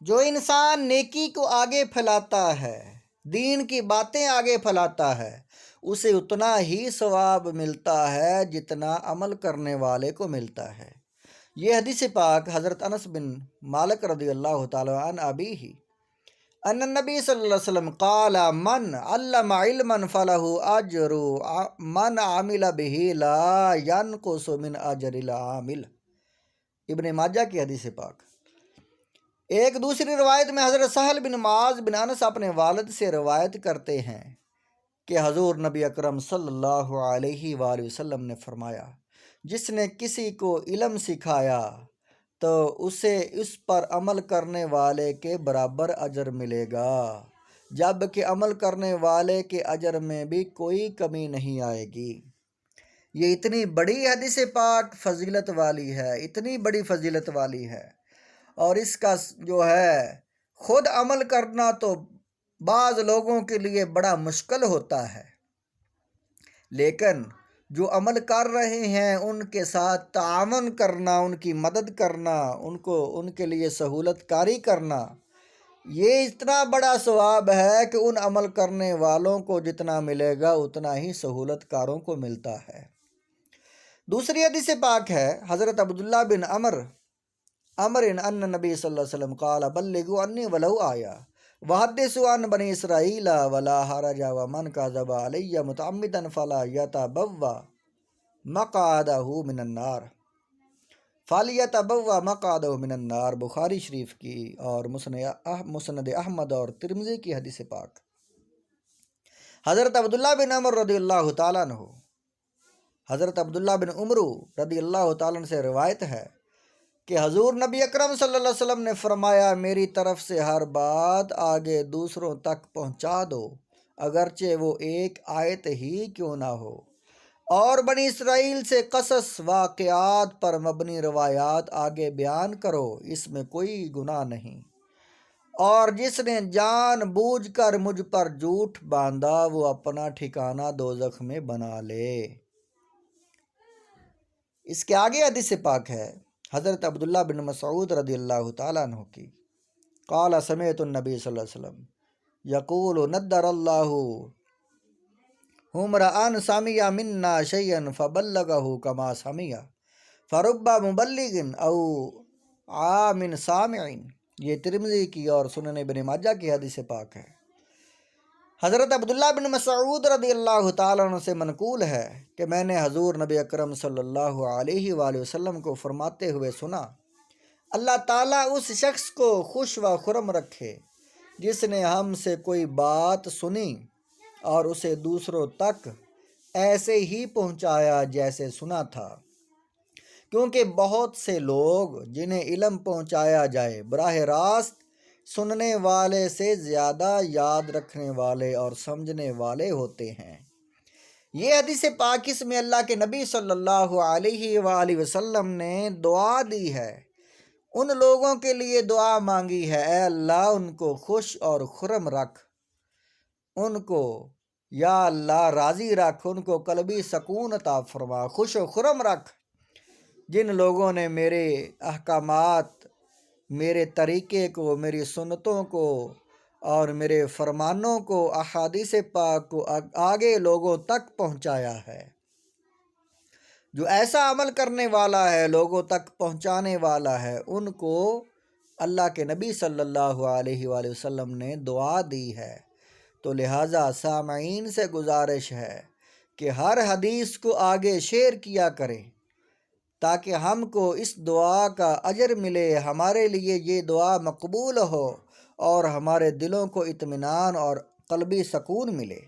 جو انسان نیکی کو آگے پھیلاتا ہے، دین کی باتیں آگے پھیلاتا ہے، اسے اتنا ہی ثواب ملتا ہے جتنا عمل کرنے والے کو ملتا ہے۔ یہ حدیث پاک حضرت انس بن مالک رضی اللہ تعالیٰ عنہ ابیہ ان النبی صلی اللہ علیہ وسلم قال من علم علما فلہ اجر من عمل به لا ينقص من اجر العامل۔ ابن ماجہ کی حدیث پاک۔ ایک دوسری روایت میں حضرت سہل بن معاذ بن انس اپنے والد سے روایت کرتے ہیں کہ حضور نبی اکرم صلی اللہ علیہ وآلہ وسلم نے فرمایا، جس نے کسی کو علم سکھایا تو اسے اس پر عمل کرنے والے کے برابر اجر ملے گا، جبکہ عمل کرنے والے کے اجر میں بھی کوئی کمی نہیں آئے گی۔ یہ اتنی بڑی حدیث پاک فضیلت والی ہے، اتنی بڑی فضیلت والی ہے، اور اس کا جو ہے خود عمل کرنا تو بعض لوگوں کے لیے بڑا مشکل ہوتا ہے، لیکن جو عمل کر رہے ہیں ان کے ساتھ تعاون کرنا، ان کی مدد کرنا، ان کے لیے سہولت کاری کرنا، یہ اتنا بڑا ثواب ہے کہ ان عمل کرنے والوں کو جتنا ملے گا اتنا ہی سہولت کاروں کو ملتا ہے۔ دوسری حدیث پاک ہے حضرت عبداللہ بن عمر ان نبی صلی اللہ علیہ وسلم قال بلغوا انی ولو آیا وحدثوا عن بنی اسرائیل ولا حرج ومن کذب علی متعمدا فلا یتبوأ مقعدہ من النار فلیتبوأ مقعدہ من النار۔ بخاری شریف کی اور مسند احمد اور ترمذی کی حدیث پاک۔ حضرت عبداللہ بن عمر رضی اللہ تعالیٰ عنہ، حضرت عبداللہ بن عمر رضی اللہ تعالیٰ عنہ سے روایت ہے کہ حضور نبی اکرم صلی اللہ علیہ وسلم نے فرمایا، میری طرف سے ہر بات آگے دوسروں تک پہنچا دو، اگرچہ وہ ایک آیت ہی کیوں نہ ہو، اور بنی اسرائیل سے قصص واقعات پر مبنی روایات آگے بیان کرو، اس میں کوئی گناہ نہیں، اور جس نے جان بوجھ کر مجھ پر جھوٹ باندھا وہ اپنا ٹھکانہ دوزخ میں بنا لے۔ اس کے آگے حدیث پاک ہے حضرت عبداللہ بن مسعود رضی اللہ تعالیٰ عنہ کی، قال سمعت النبی صلی اللہ علیہ وسلم یقول ندر اللہ امرأ سمع منا شیئا فبلغہ کما سمع فرب مبلغ او عام سامع۔ یہ ترمذی کی اور سنن ابن ماجہ کی حدیث پاک ہے۔ حضرت عبداللہ بن مسعود رضی اللہ تعالیٰ عنہ سے منقول ہے کہ میں نے حضور نبی اکرم صلی اللہ علیہ وآلہ وسلم کو فرماتے ہوئے سنا، اللہ تعالیٰ اس شخص کو خوش و خرم رکھے جس نے ہم سے کوئی بات سنی اور اسے دوسروں تک ایسے ہی پہنچایا جیسے سنا تھا، کیونکہ بہت سے لوگ جنہیں علم پہنچایا جائے براہ راست سننے والے سے زیادہ یاد رکھنے والے اور سمجھنے والے ہوتے ہیں۔ یہ حدیث پاک اس میں اللہ کے نبی صلی اللہ علیہ وآلہ وسلم نے دعا دی ہے، ان لوگوں کے لیے دعا مانگی ہے، اے اللہ ان کو خوش اور خرم رکھ، ان کو یا اللہ راضی رکھ، ان کو قلبی سکون عطا فرما، خوش و خرم رکھ، جن لوگوں نے میرے احکامات، میرے طریقے کو، میری سنتوں کو اور میرے فرمانوں کو، احادیث پاک کو آگے لوگوں تک پہنچایا ہے۔ جو ایسا عمل کرنے والا ہے، لوگوں تک پہنچانے والا ہے، ان کو اللہ کے نبی صلی اللہ علیہ وآلہ وسلم نے دعا دی ہے۔ تو لہٰذا سامعین سے گزارش ہے کہ ہر حدیث کو آگے شیئر کیا کریں تاکہ ہم کو اس دعا کا اجر ملے، ہمارے لیے یہ دعا مقبول ہو اور ہمارے دلوں کو اطمینان اور قلبی سکون ملے۔